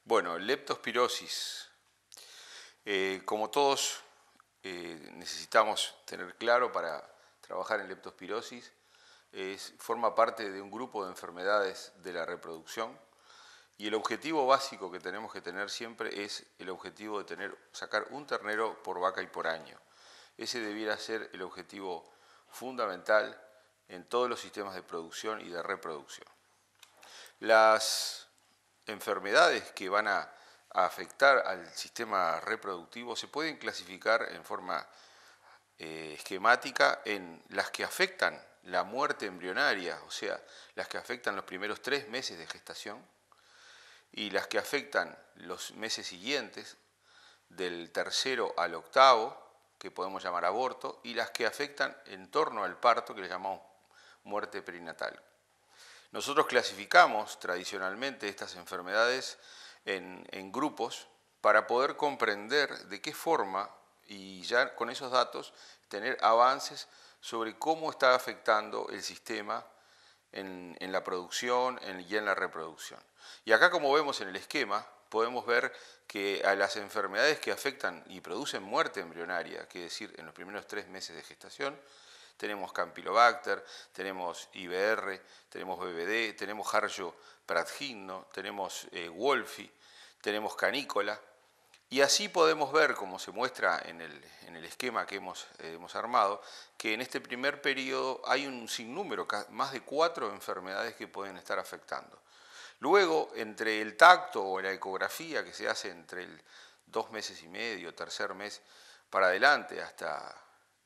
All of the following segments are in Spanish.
Bueno, leptospirosis. Como todos necesitamos tener claro para trabajar en leptospirosis, forma parte de un grupo de enfermedades de la reproducción y el objetivo básico que tenemos que tener siempre es el objetivo de sacar un ternero por vaca y por año. Ese debiera ser el objetivo fundamental en todos los sistemas de producción y de reproducción. Las enfermedades que van a afectar al sistema reproductivo se pueden clasificar en forma esquemática en las que afectan la muerte embrionaria, o sea, las que afectan los primeros 3 meses de gestación, y las que afectan los meses siguientes, del tercero al octavo, que podemos llamar aborto, y las que afectan en torno al parto, que le llamamos muerte perinatal. Nosotros clasificamos tradicionalmente estas enfermedades en grupos para poder comprender de qué forma, y ya con esos datos, tener avances sobre cómo está afectando el sistema en la producción y en la reproducción. Y acá, como vemos en el esquema, podemos ver que a las enfermedades que afectan y producen muerte embrionaria, que es decir, en los primeros 3 meses de gestación, tenemos Campylobacter, tenemos IBR, tenemos BBD, tenemos Harjo-Pratgino, tenemos Wolffi, tenemos Canícola. Y así podemos ver, como se muestra en el esquema que hemos armado, que en este primer periodo hay un sinnúmero, más de 4 enfermedades que pueden estar afectando. Luego, entre el tacto o la ecografía que se hace entre el 2 meses y medio, tercer mes para adelante, hasta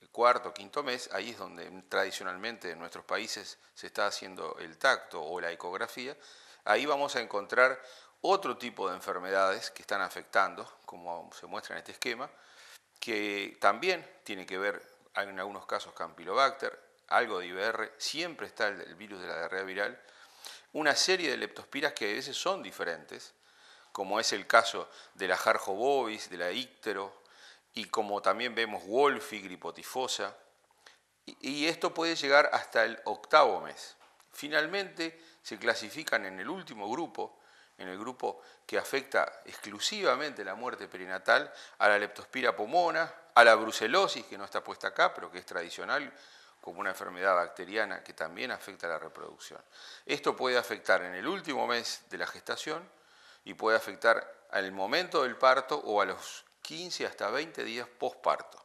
el cuarto, quinto mes, ahí es donde tradicionalmente en nuestros países se está haciendo el tacto o la ecografía. Ahí vamos a encontrar otro tipo de enfermedades que están afectando, como se muestra en este esquema, que también tiene que ver, en algunos casos, Campylobacter, algo de IBR, siempre está el virus de la diarrea viral, una serie de leptospiras que a veces son diferentes, como es el caso de la Harjo bovis, de la Íctero, y como también vemos Wolffi, gripotifosa, y esto puede llegar hasta el octavo mes. Finalmente se clasifican en el último grupo, en el grupo que afecta exclusivamente la muerte perinatal, a la leptospira pomona, a la brucelosis, que no está puesta acá, pero que es tradicional, como una enfermedad bacteriana que también afecta a la reproducción. Esto puede afectar en el último mes de la gestación y puede afectar al momento del parto o a los 15 hasta 20 días postparto.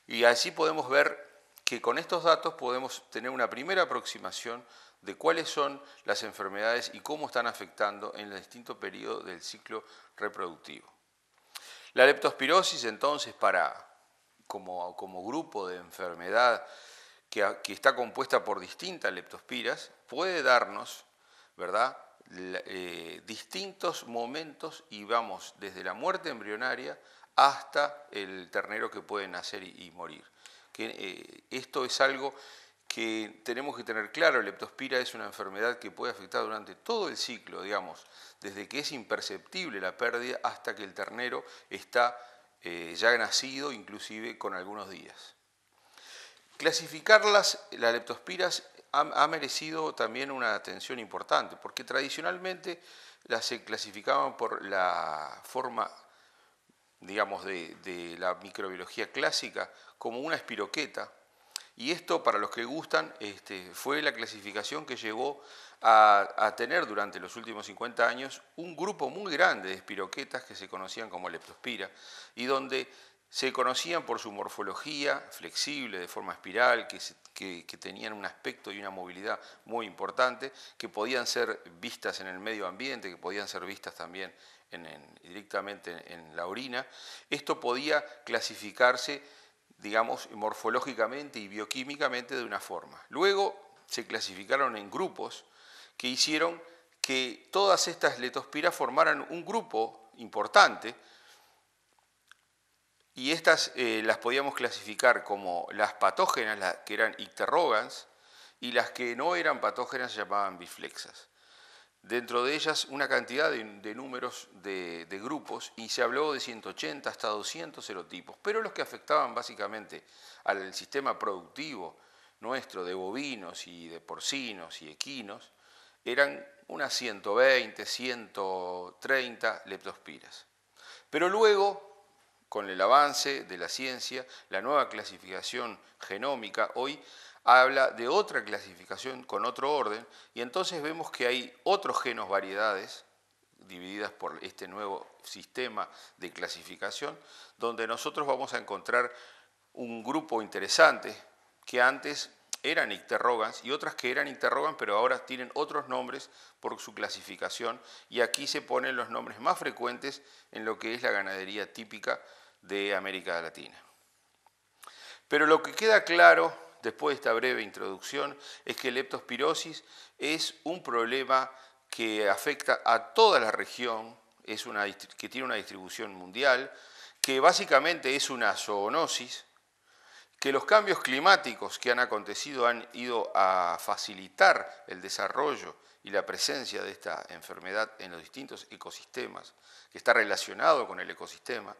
Y así podemos ver que con estos datos podemos tener una primera aproximación de cuáles son las enfermedades y cómo están afectando en el distinto periodo del ciclo reproductivo. La leptospirosis, entonces, como grupo de enfermedad que está compuesta por distintas leptospiras, puede darnos, ¿verdad?, distintos momentos y vamos desde la muerte embrionaria hasta el ternero que puede nacer y morir. Esto es algo que tenemos que tener claro. Leptospira es una enfermedad que puede afectar durante todo el ciclo, digamos, desde que es imperceptible la pérdida hasta que el ternero está ya nacido, inclusive con algunos días. Clasificarlas, las leptospiras, ha merecido también una atención importante, porque tradicionalmente las se clasificaban por la forma, digamos, de la microbiología clásica como una espiroqueta, y esto, para los que gustan, fue la clasificación que llevó a tener durante los últimos 50 años un grupo muy grande de espiroquetas que se conocían como leptospira y donde se conocían por su morfología flexible, de forma espiral, que tenían un aspecto y una movilidad muy importante, que podían ser vistas en el medio ambiente, que podían ser vistas también directamente en la orina. Esto podía clasificarse, digamos, morfológicamente y bioquímicamente de una forma. Luego se clasificaron en grupos que hicieron que todas estas leptospiras formaran un grupo importante, y estas las podíamos clasificar como las patógenas, que eran icterrogans, y las que no eran patógenas se llamaban biflexas. Dentro de ellas una cantidad de números de grupos, y se habló de 180 hasta 200 serotipos, pero los que afectaban básicamente al sistema productivo nuestro de bovinos y de porcinos y equinos eran unas 120, 130 leptospiras. Pero luego, con el avance de la ciencia, la nueva clasificación genómica hoy habla de otra clasificación con otro orden, y entonces vemos que hay otros genos variedades divididas por este nuevo sistema de clasificación, donde nosotros vamos a encontrar un grupo interesante que antes eran icterrogans y otras que eran interrogans, pero ahora tienen otros nombres por su clasificación, y aquí se ponen los nombres más frecuentes en lo que es la ganadería típica de América Latina. Pero lo que queda claro después de esta breve introducción es que la leptospirosis es un problema que afecta a toda la región, que tiene una distribución mundial, que básicamente es una zoonosis, que los cambios climáticos que han acontecido han ido a facilitar el desarrollo y la presencia de esta enfermedad en los distintos ecosistemas, que está relacionado con el ecosistema,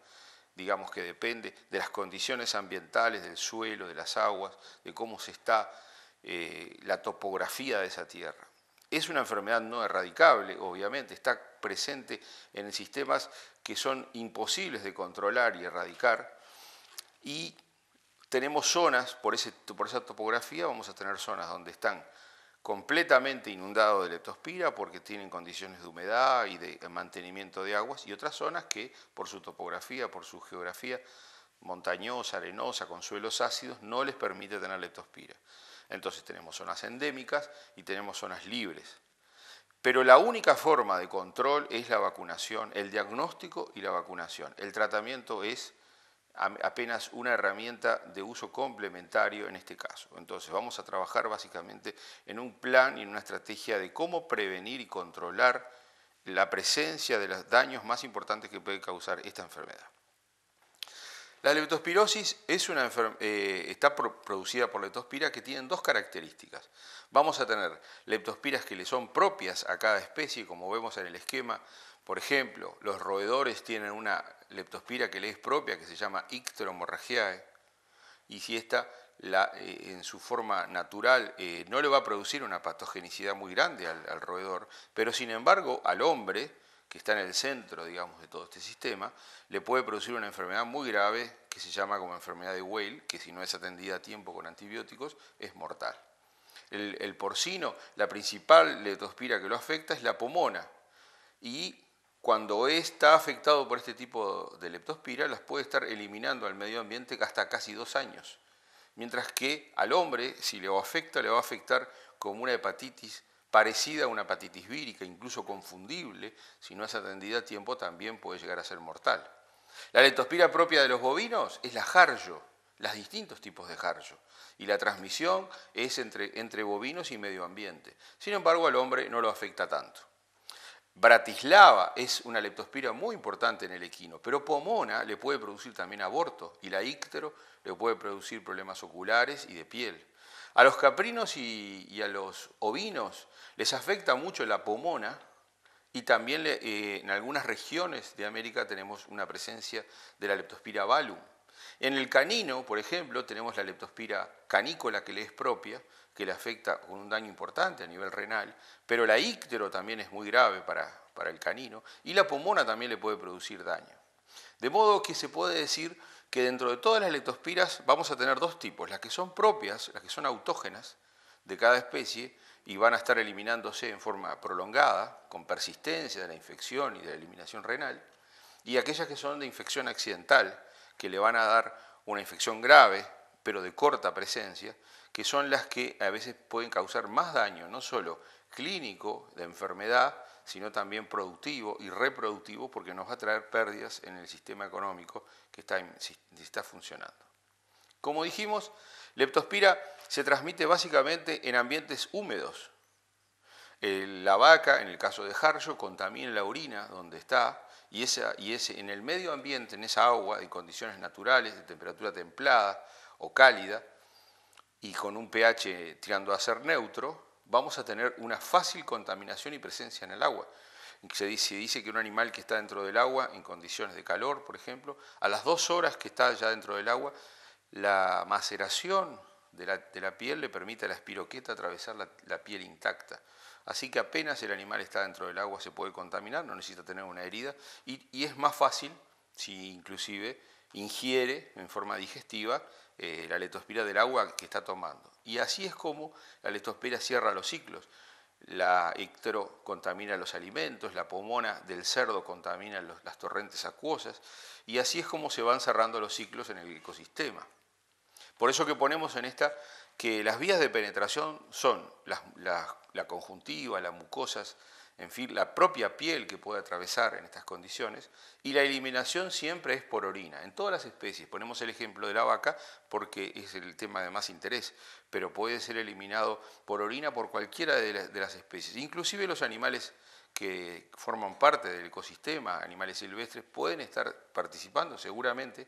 digamos que depende de las condiciones ambientales, del suelo, de las aguas, de cómo se está la topografía de esa tierra. Es una enfermedad no erradicable, obviamente, está presente en sistemas que son imposibles de controlar y erradicar, y tenemos zonas, por esa topografía vamos a tener zonas donde están completamente inundados de leptospira porque tienen condiciones de humedad y de mantenimiento de aguas, y otras zonas que por su topografía, por su geografía montañosa, arenosa, con suelos ácidos, no les permite tener leptospira. Entonces tenemos zonas endémicas y tenemos zonas libres. Pero la única forma de control es la vacunación, el diagnóstico y la vacunación. El tratamiento es apenas una herramienta de uso complementario en este caso. Entonces vamos a trabajar básicamente en un plan y en una estrategia de cómo prevenir y controlar la presencia de los daños más importantes que puede causar esta enfermedad. La leptospirosis está producida por leptospira que tienen dos características. Vamos a tener leptospiras que le son propias a cada especie, como vemos en el esquema. Por ejemplo, los roedores tienen una leptospira que le es propia, que se llama Icteromorragiae, y si esta en su forma natural no le va a producir una patogenicidad muy grande al roedor, pero sin embargo al hombre, que está en el centro, digamos, de todo este sistema, le puede producir una enfermedad muy grave que se llama como enfermedad de Weil, que si no es atendida a tiempo con antibióticos es mortal. El porcino, la principal leptospira que lo afecta es la pomona, y cuando está afectado por este tipo de leptospira, las puede estar eliminando al medio ambiente hasta casi 2 años. Mientras que al hombre, si le va a afectar como una hepatitis parecida a una hepatitis vírica, incluso confundible, si no es atendida a tiempo también puede llegar a ser mortal. La leptospira propia de los bovinos es la Jarjo, los distintos tipos de Jarjo, y la transmisión es entre bovinos y medio ambiente. Sin embargo, al hombre no lo afecta tanto. Bratislava es una leptospira muy importante en el equino, pero pomona le puede producir también aborto, y la íctero le puede producir problemas oculares y de piel. A los caprinos y a los ovinos les afecta mucho la pomona, y también en algunas regiones de América tenemos una presencia de la leptospira valum. En el canino, por ejemplo, tenemos la leptospira canícola que le es propia, que le afecta con un daño importante a nivel renal, pero la íctero también es muy grave para el canino, y la pomona también le puede producir daño. De modo que se puede decir que dentro de todas las leptospiras vamos a tener dos tipos, las que son propias, las que son autógenas de cada especie, y van a estar eliminándose en forma prolongada, con persistencia de la infección y de la eliminación renal, y aquellas que son de infección accidental, que le van a dar una infección grave, pero de corta presencia, que son las que a veces pueden causar más daño, no solo clínico de enfermedad, sino también productivo y reproductivo, porque nos va a traer pérdidas en el sistema económico que está funcionando. Como dijimos, leptospira se transmite básicamente en ambientes húmedos. La vaca, en el caso de Jarjo, contamina la orina donde está, y en el medio ambiente, en esa agua, en condiciones naturales, de temperatura templada o cálida, y con un pH tirando a ser neutro, vamos a tener una fácil contaminación y presencia en el agua. Se dice que un animal que está dentro del agua, en condiciones de calor, por ejemplo, a las 2 horas que está ya dentro del agua, la maceración de la piel le permite a la espiroqueta atravesar la piel intacta. así que apenas el animal está dentro del agua se puede contaminar, no necesita tener una herida, y es más fácil si inclusive ingiere en forma digestiva la leptospira del agua que está tomando. Y así es como la leptospira cierra los ciclos. La ictero contamina los alimentos, la pomona del cerdo contamina las torrentes acuosas, y así es como se van cerrando los ciclos en el ecosistema. Por eso que ponemos en esta que las vías de penetración son la conjuntiva, las mucosas, en fin, la propia piel que puede atravesar en estas condiciones, y la eliminación siempre es por orina, en todas las especies. Ponemos el ejemplo de la vaca porque es el tema de más interés, pero puede ser eliminado por orina por cualquiera de las especies. Inclusive los animales que forman parte del ecosistema, animales silvestres, pueden estar participando seguramente,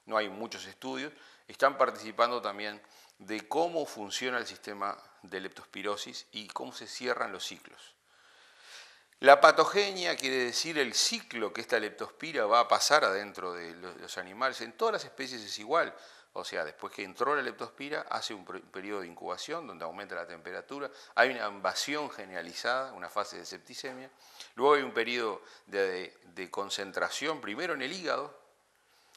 no hay muchos estudios, están participando también de cómo funciona el sistema de leptospirosis y cómo se cierran los ciclos. La patogenia quiere decir el ciclo que esta leptospira va a pasar adentro de los animales. En todas las especies es igual. O sea, después que entró la leptospira, hace un periodo de incubación donde aumenta la temperatura, hay una invasión generalizada, una fase de septicemia, luego hay un periodo de concentración, primero en el hígado,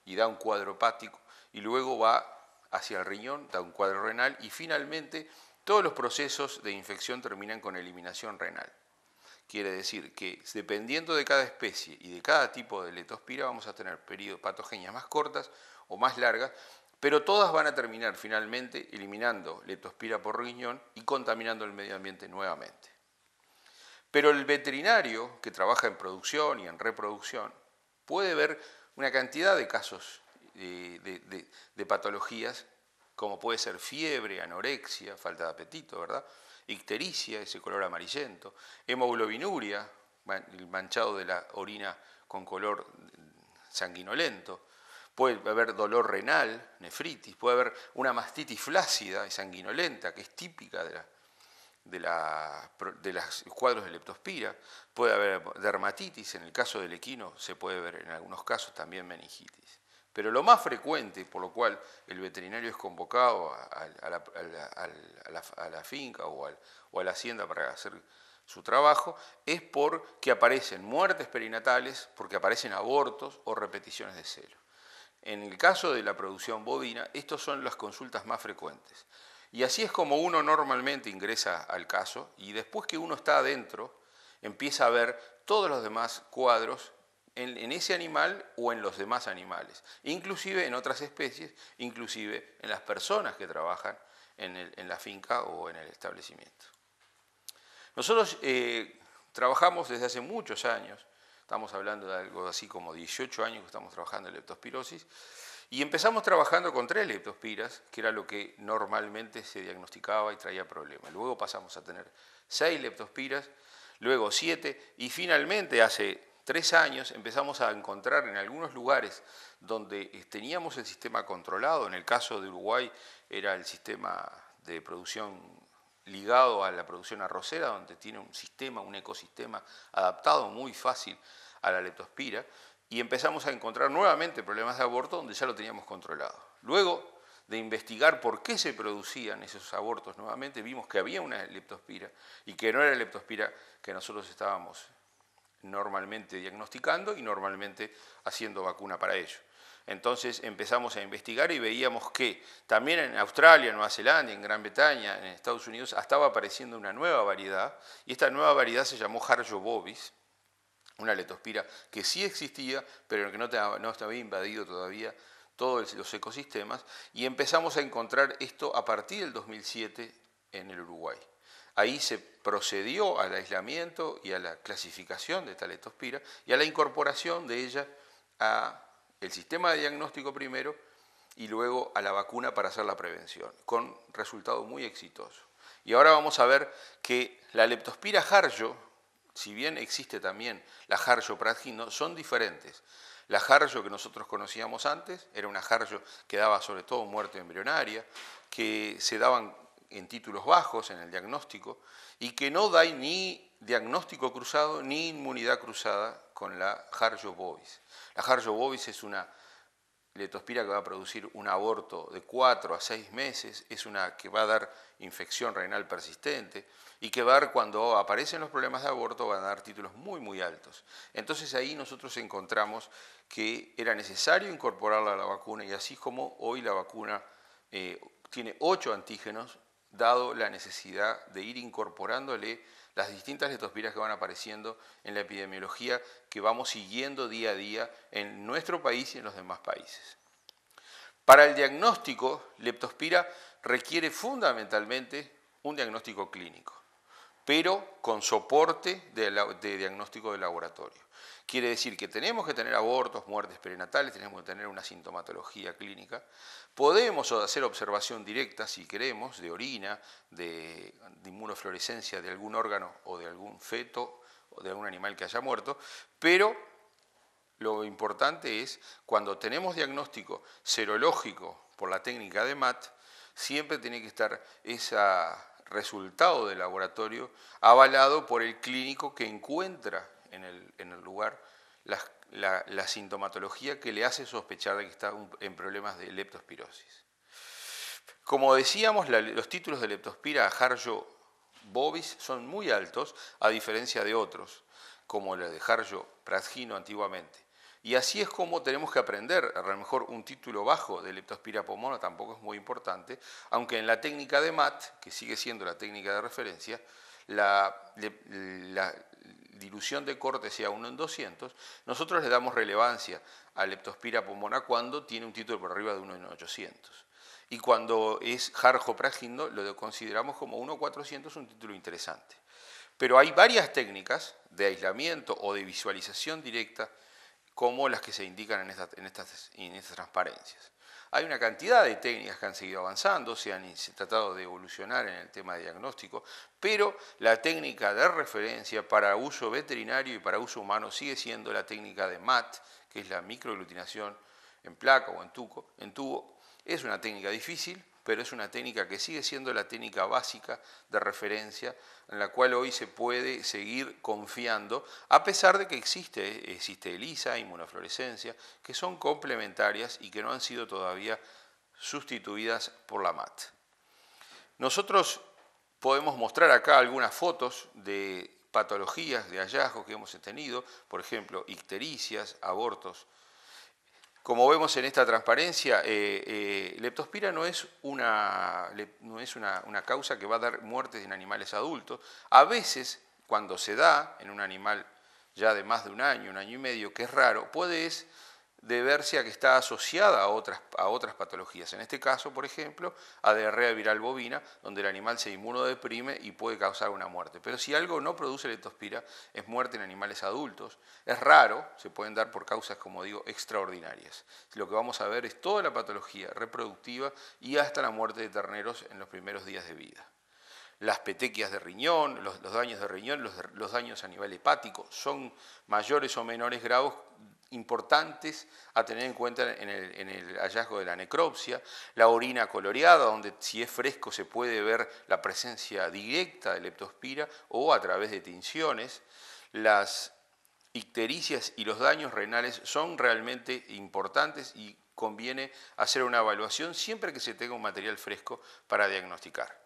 y da un cuadro hepático, y luego va hacia el riñón, da un cuadro renal, y finalmente todos los procesos de infección terminan con eliminación renal. Quiere decir que dependiendo de cada especie y de cada tipo de leptospira vamos a tener periodos patogenias más cortas o más largas, pero todas van a terminar finalmente eliminando leptospira por riñón y contaminando el medio ambiente nuevamente. Pero el veterinario que trabaja en producción y en reproducción puede ver una cantidad de casos de patologías, como puede ser fiebre, anorexia, falta de apetito, ¿verdad? Ictericia, ese color amarillento, hemoglobinuria, el manchado de la orina con color sanguinolento, puede haber dolor renal, nefritis, puede haber una mastitis flácida y sanguinolenta, que es típica de los cuadros de leptospira, puede haber dermatitis, en el caso del equino se puede ver en algunos casos también meningitis. Pero lo más frecuente, por lo cual el veterinario es convocado a la finca o a la hacienda para hacer su trabajo, es porque aparecen muertes perinatales, porque aparecen abortos o repeticiones de celo. En el caso de la producción bovina, estas son las consultas más frecuentes. Y así es como uno normalmente ingresa al caso, y después que uno está adentro, empieza a ver todos los demás cuadros en ese animal o en los demás animales, inclusive en otras especies, inclusive en las personas que trabajan en la finca o en el establecimiento. Nosotros trabajamos desde hace muchos años, estamos hablando de algo así como 18 años que estamos trabajando en leptospirosis, y empezamos trabajando con 3 leptospiras, que era lo que normalmente se diagnosticaba y traía problemas. Luego pasamos a tener 6 leptospiras, luego 7, y finalmente hace 3 años empezamos a encontrar en algunos lugares donde teníamos el sistema controlado. En el caso de Uruguay era el sistema de producción ligado a la producción arrocera, donde tiene un sistema, un ecosistema adaptado muy fácil a la leptospira, y empezamos a encontrar nuevamente problemas de aborto donde ya lo teníamos controlado. Luego de investigar por qué se producían esos abortos nuevamente, vimos que había una leptospira y que no era la leptospira que nosotros estábamos normalmente diagnosticando y normalmente haciendo vacuna para ello. Entonces empezamos a investigar y veíamos que también en Australia, en Nueva Zelanda, en Gran Bretaña, en Estados Unidos, estaba apareciendo una nueva variedad, y esta nueva variedad se llamó Harjo bovis, una leptospira que sí existía, pero que no había invadido todavía todos los ecosistemas, y empezamos a encontrar esto a partir del 2007 en el Uruguay. Ahí se procedió al aislamiento y a la clasificación de esta leptospira y a la incorporación de ella al sistema de diagnóstico primero y luego a la vacuna para hacer la prevención, con resultado muy exitoso. Y ahora vamos a ver que la leptospira Harjo, si bien existe también la Harjo pradgino, son diferentes. La Harjo que nosotros conocíamos antes era una Harjo que daba sobre todo muerte embrionaria, que se daban en títulos bajos en el diagnóstico y que no da ni diagnóstico cruzado ni inmunidad cruzada con la Harjo bovis. La Harjo bovis es una leptospira que va a producir un aborto de 4 a 6 meses, es una que va a dar infección renal persistente y que va a dar, cuando aparecen los problemas de aborto, van a dar títulos muy, muy altos. Entonces ahí nosotros encontramos que era necesario incorporarla a la vacuna, y así como hoy la vacuna tiene 8 antígenos, dado la necesidad de ir incorporándole las distintas leptospiras que van apareciendo en la epidemiología que vamos siguiendo día a día en nuestro país y en los demás países. Para el diagnóstico, leptospira requiere fundamentalmente un diagnóstico clínico, pero con soporte de diagnóstico de laboratorio. Quiere decir que tenemos que tener abortos, muertes perinatales, tenemos que tener una sintomatología clínica. Podemos hacer observación directa, si queremos, de orina, de inmunofluorescencia de algún órgano o de algún feto o de algún animal que haya muerto, pero lo importante es, cuando tenemos diagnóstico serológico por la técnica de MAT, siempre tiene que estar ese resultado del laboratorio avalado por el clínico que encuentra en el lugar la sintomatología que le hace sospechar de que está en problemas de leptospirosis. Como decíamos, los títulos de leptospira Harjo bovis son muy altos, a diferencia de otros, como el de Harjo prasgino antiguamente. Y así es como tenemos que aprender. A lo mejor un título bajo de leptospira pomona tampoco es muy importante, aunque en la técnica de MAT, que sigue siendo la técnica de referencia, la dilución de corte sea 1 en 200, nosotros le damos relevancia a leptospira pomona cuando tiene un título por arriba de 1 en 800. Y cuando es Harjo prasgino, lo consideramos como 1 en 400 un título interesante. Pero hay varias técnicas de aislamiento o de visualización directa como las que se indican en estas transparencias. Hay una cantidad de técnicas que han seguido avanzando, se han tratado de evolucionar en el tema de diagnóstico, pero la técnica de referencia para uso veterinario y para uso humano sigue siendo la técnica de MAT, que es la microaglutinación en placa o en tubo. Es una técnica difícil, pero es una técnica que sigue siendo la técnica básica de referencia en la cual hoy se puede seguir confiando, a pesar de que existe ELISA, inmunofluorescencia, que son complementarias y que no han sido todavía sustituidas por la MAT. Nosotros podemos mostrar acá algunas fotos de patologías, de hallazgos que hemos tenido, por ejemplo, ictericias, abortos. Como vemos en esta transparencia, leptospira no es una causa que va a dar muertes en animales adultos. A veces, cuando se da en un animal ya de más de un año y medio, que es raro, puede deberse a que está asociada a otras patologías. En este caso, por ejemplo, a diarrea viral bovina, donde el animal se inmunodeprime y puede causar una muerte. Pero si algo no produce leptospira, es muerte en animales adultos. Es raro, se pueden dar por causas, como digo, extraordinarias. Lo que vamos a ver es toda la patología reproductiva y hasta la muerte de terneros en los primeros días de vida. Las petequias de riñón, los daños de riñón, los daños a nivel hepático son mayores o menores grados importantes a tener en cuenta en el hallazgo de la necropsia. La orina coloreada, donde si es fresco se puede ver la presencia directa de leptospira o a través de tinciones. Las ictericias y los daños renales son realmente importantes y conviene hacer una evaluación siempre que se tenga un material fresco para diagnosticar.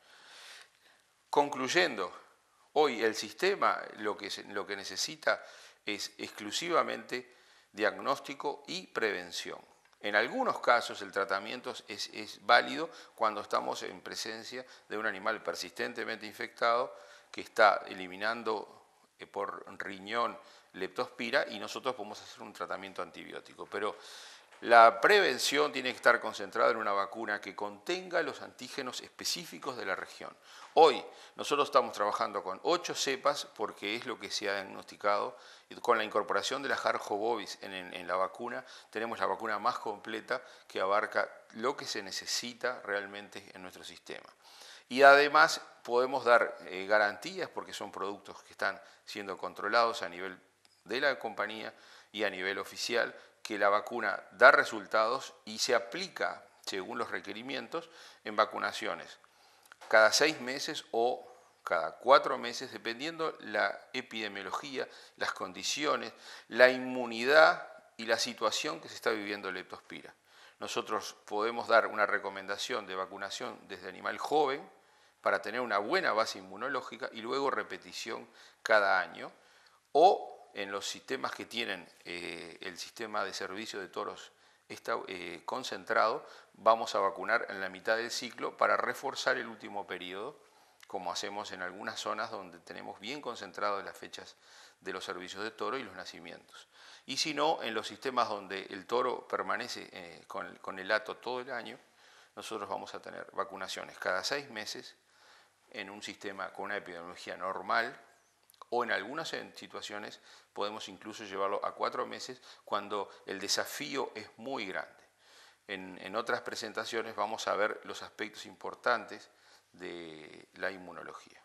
Concluyendo, hoy el sistema lo que necesita es exclusivamente diagnóstico y prevención. En algunos casos el tratamiento es válido cuando estamos en presencia de un animal persistentemente infectado que está eliminando por riñón leptospira y nosotros podemos hacer un tratamiento antibiótico. Pero la prevención tiene que estar concentrada en una vacuna que contenga los antígenos específicos de la región. Hoy nosotros estamos trabajando con 8 cepas porque es lo que se ha diagnosticado. Y con la incorporación de la Harjo bovis en la vacuna, tenemos la vacuna más completa que abarca lo que se necesita realmente en nuestro sistema. Y además podemos dar garantías porque son productos que están siendo controlados a nivel de la compañía y a nivel oficial, que la vacuna da resultados y se aplica según los requerimientos en vacunaciones cada 6 meses o cada 4 meses, dependiendo la epidemiología, las condiciones, la inmunidad y la situación que se está viviendo en leptospira. nosotros podemos dar una recomendación de vacunación desde animal joven para tener una buena base inmunológica y luego repetición cada año, o en los sistemas que tienen el sistema de servicio de toros concentrado, vamos a vacunar en la mitad del ciclo para reforzar el último periodo, como hacemos en algunas zonas donde tenemos bien concentradas las fechas de los servicios de toro y los nacimientos. Y si no, en los sistemas donde el toro permanece con el hato todo el año, nosotros vamos a tener vacunaciones cada 6 meses en un sistema con una epidemiología normal, o en algunas situaciones podemos incluso llevarlo a 4 meses cuando el desafío es muy grande. En otras presentaciones vamos a ver los aspectos importantes de la inmunología.